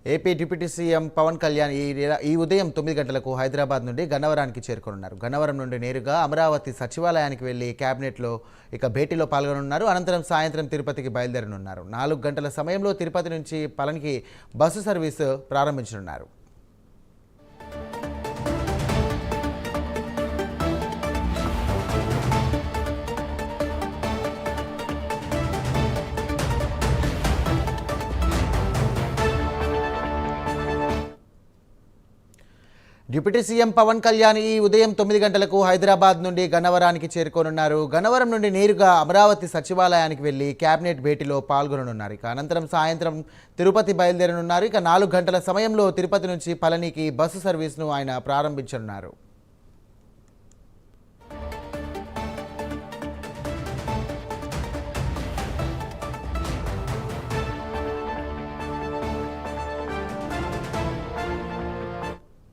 AP deputy CM Pawan Kalyan ఈ ఉదయం 9 గంటలకు హైదరాబాద్ నుండి గన్నవరానికి చేరుకోనున్నారు. గన్నవరం నుండి నేరుగా అమరావతి సచివాలయానికి వెళ్లి కేబినెట్లో భేటీలో పాల్గొనున్నారు. అనంతరం సాయంత్రం తిరుపతికి బయలుదేరనున్నారు. 4 గంటల సమయంలో తిరుపతి నుంచి పళనికి బస్సు సర్వీసు ప్రారంభించనున్నారు. డిప్యూటీ సీఎం పవన్ కళ్యాణ్ ఈ ఉదయం 9 గంటలకు హైదరాబాద్ నుండి గన్నవరానికి చేరుకోనున్నారు. గన్నవరం నుండి నేరుగా అమరావతి సచివాలయానికి వెళ్లి కేబినెట్ భేటీలో పాల్గొననున్నారు. అనంతరం సాయంత్రం తిరుపతి బయలుదేరనున్నారు. 4 గంటల సమయంలో తిరుపతి నుంచి పళనికి బస్సు సర్వీసును ఆయన ప్రారంభించనున్నారు.